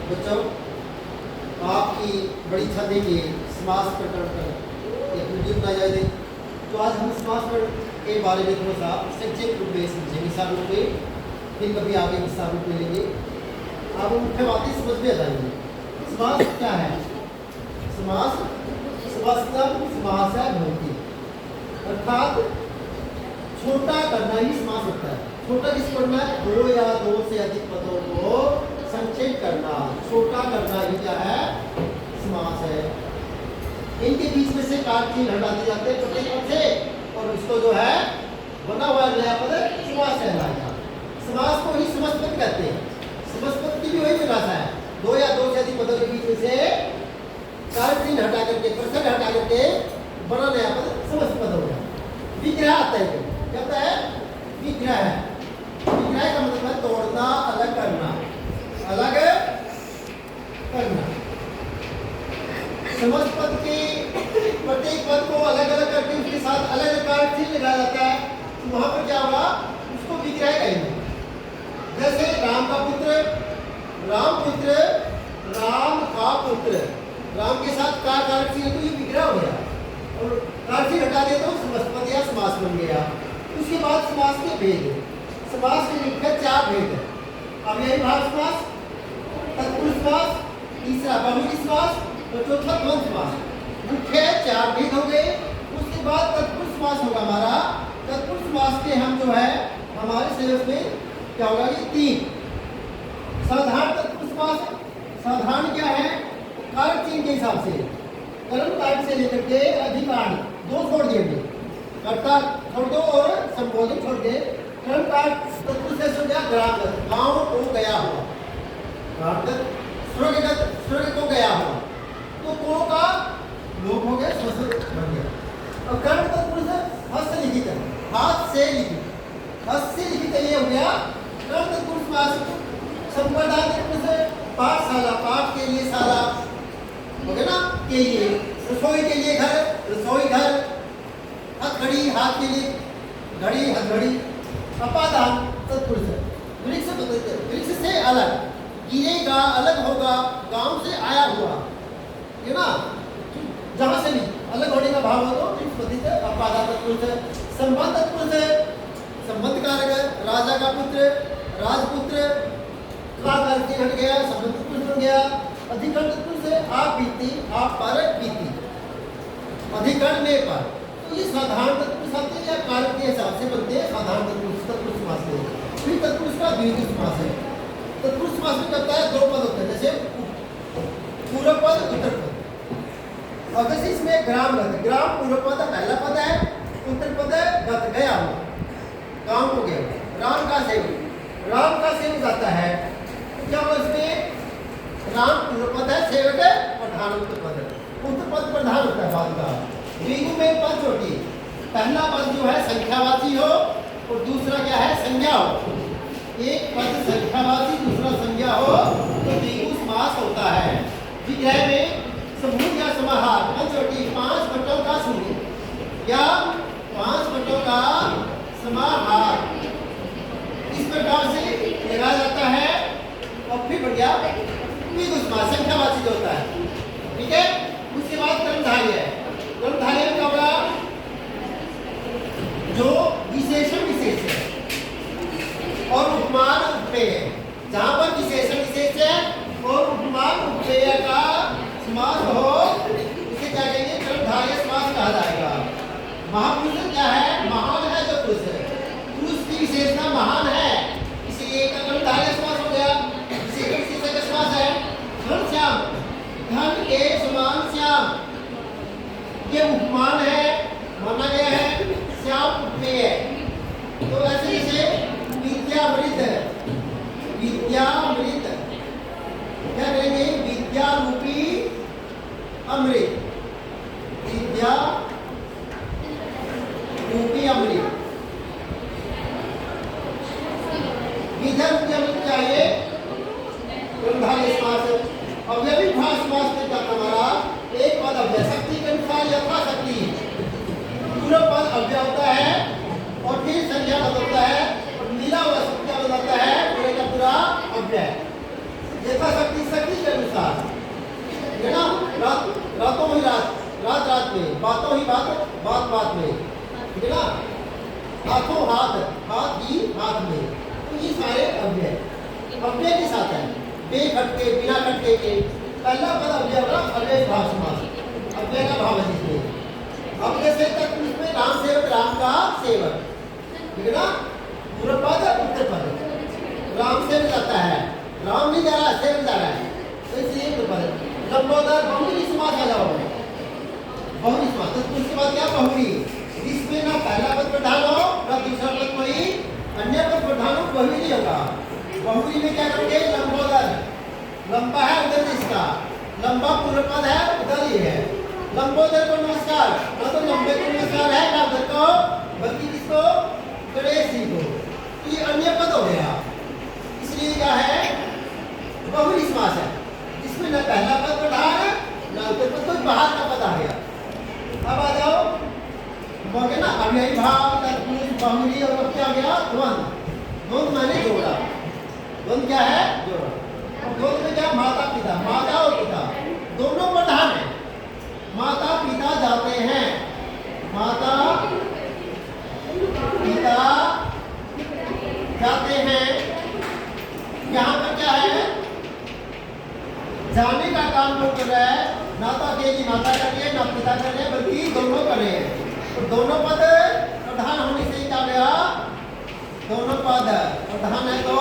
बच्चों, आपकी बड़ी इच्छा थी कि समास प्रकरण पर एक वीडियो बनाया जाए। तो आज हम समास प्रकरण के बारे में थोड़ा सा संक्षिप्त रूप में समझेंगे, विस्तार रूप में, फिर कभी आगे विस्तार रूप में लेंगे। आप मुख्य बातें समझ में आ जाएंगे। समास क्या है? समास समास भवति, अर्थात छोटा करना ही समास होता है। छोटा किस करना है? दो या दो से अधिक पदों को संक्षेप करना, छोटा करना ही क्या है? समास है। इनके बीच में से काट चिन्ह हटा दिए जाते हैं प्रत्येक पद से, और इसको जो है बना हुआ नया पद समास कहलाएगा। समास को ही समस्त कहते हैं। समस्त की भी वही परिभाषा है, दो या दो से अधिक पदों के बीच में से काट चिन्ह हटा करके, प्रसंग हटा करके बना नया पद समस्त पद हो गया। विग्रह आता है, क्या होता है? विग्रह। विग्रह का मतलब है तोड़ना, अलग करना, अलग करना। समस्त पद के प्रत्येक पद को अलग अलग करके उसके साथ अलग अलग कार्य चिन्ह लगाया जाता है, तो वहां पर क्या होगा? उसको विग्रह कहेंगे। जैसे राम का पुत्र, राम पुत्र, राम का पुत्र, राम के साथ का कार्य चिन्ह, तो ये विग्रह हो गया। और कार्य चिन्ह हटा दिया तो समस्त पद या समास बन गया। उसके बाद समास के भेद, समास के मुख्य चार भेद है। अब यही भाव समास, तत्पुरुष समास, तीसरा बहुवचन समास और चौथा द्वंद्व समास। मुख्य चार भेद हो गए। उसके बाद तत्पुरुष समास होगा हमारा। तत्पुरुष समास के हम जो है हमारे सिलेबस में क्या होगा? ये तीन। साधारण तत्पुरुष समास, साधारण क्या है? कारक चिन्ह के हिसाब से, कर्म कारक से लेकर के अधिकार दो छोड़ दिए, कर्ता छोड़ दो और संबोधन छोड़ दे। कर्म कारक तत्पुरुष से हो गया ग्रामगत, गांव को गया हुआ, ग्रामगत स्वर्गगत, स्वर्ग को गया हुआ, तो को का लोप हो गया, संस्कृत बन गया। और कर्म तत्पुरुष हस्त लिखित, हाथ से लिखित, हस्त से लिखित ये हो गया कर्म तत्पुरुष समास। संप्रदाय तत्पुरुष पाठशाला, पाठ के लिए शाला हो गया ना, के लिए, रसोई के लिए घर, रसोई घर, हथघड़ी, हाथ के लिए घड़ी, हथघड़ी। अपादान तत्पुरुष, वृक्ष से अलग, गिरेगा, अलग होगा, गांव से आया हुआ, है ना, जहां से भी अलग होने का भाव हो तो वृक्ष अपादान तत्पुरुष। संबंध तत्पुरुष, संबंध कारक, राजा का पुत्र, राजपुत्र का करके हट गया, संबंध तत्पुरुष बन गया। अधिकरण तत्पुरुष है, आप बीती, आप पर बीती, अधिकरण में पर। तो ये साधारण तत्पुरुष आते हैं या कारक के हिसाब से बनते हैं। साधारण तत्पुरुष समास में फिर तत्पुरुष का द्वितीय समास है। तत्पुरुष समास में करता है दो पद होते हैं, जैसे पूर्व पद, उत्तर पद। और जैसे इसमें ग्राम गत, ग्राम पूर्व पद पहला पद है, उत्तर पद गत, गया हुआ, गांव को गया। राम का सेवक, राम का सेवक जाता है, क्या हुआ इसमें? राम पूर्व पद है, सेवक है प्रधान उत्तर पद है। उत्तर पद प्रधान होता है बाद का। द्विगु में पद छोटी, पहला पद जो है संख्यावाची हो और दूसरा क्या है? संज्ञा हो। एक पद संख्यावाची, दूसरा संज्ञा हो तो द्विगु समास होता है। विग्रह में समूह या समाहार, पंचवटी, पांच पटों का समूह या पांच पटों का समाहार, इस प्रकार से लगाया जाता है। और फिर बढ़ गया द्विगु समास, संख्यावाची जो होता है, ठीक है। उसके बाद कर्मधारय है। कर्मधारय में क्या होगा? जो विशेषण विशेष है और उपमान उपमेय है, जहां पर विशेषण विशेष है और उपमान उपमेय का समास हो, उसे क्या कहेंगे? कर्मधारय समास कहा जाएगा। महापुरुष क्या है? महान है जो पुरुष है, पुरुष की विशेषता महान है, इसलिए कर्मधारय समास हो गया। विशेषण विशेष का समास है। घनश्याम, धन के समान श्याम, ये उपमान है, माना गया है। श्याम उपमेय है। तो ऐसे जैसे विद्यामृत, विद्यामृत क्या करेंगे? विद्या रूपी अमृत, विद्या रूपी अमृत, विद्या रूपी अमृत चाहिए कर्मधारय समास। अव्ययी भाव समास में क्या हमारा? एक पद अव्यय, शक्ति के अनुसार यथाशक्ति, पूरा पद अव्यय होता है और फिर संज्ञा पद होता है और मिला हुआ संज्ञा पद होता है, पूरे का पूरा अव्यय। यथाशक्ति, शक्ति रातों ही रात, रात रात में, बातों ही बात, बात बात में, ठीक है ना। हाथों हाथ, हाथ ही हाथ में, तो ये सारे अव्यय अव्यय के साथ है, बेखटके बिना खटके के। पहला पद अव्यय होगा अव्यय भाव समास, अव्यय का भाव है जिसमें। अब जैसे तक इसमें राम सेवक, राम का सेवक, ठीक है ना। पूर्व पद उत्तर पद, राम सेवक जाता है, राम नहीं जा रहा, सेवक जा रहा है, तो इसलिए पूर्व पद। लंबोदर बहुरी समास आ जाओगे, बहुरी समास, तो उसके बाद क्या बहुरी, इसमें ना पहला पद प्रधान हो ना दूसरा पद कोई अन्य पद प्रधान हो, बहुरी नहीं होगा। बहुरी में क्या करेंगे, लंबोदर, लंबा है उधर इसका, लंबा पूर्व पद है उधर ही है। लंबोदर को नमस्कार, ना तो लंबे को नमस्कार है ना उधर को, बल्कि किसको, गणेश जी को, ये अन्य पद हो गया, इसलिए क्या है, बहुरी समास है, जिसमें न पहला पद प्रधान है ना उधर पद, कोई बाहर का पद आ गया। अब आ जाओ बोले ना अव्ययी भाव, तत्पुरुष, बहुरी, और क्या गया, द्वंद्व। द्वंद्व माने जोड़ा, द्वंद्व क्या है, जोड़ा। और द्वंद्व में क्या, माता पिता, माता और पिता दोनों प्रधान है। माता पिता जाते हैं, माता पिता जाते हैं, यहाँ पर क्या है, जाने का काम लोग कर रहा है, ना तो अकेली माता कर रही है ना पिता कर रहे हैं, बल्कि दोनों कर रहे हैं। तो दोनों पद प्रधान होने से क्या गया, दोनों पद प्रधान है तो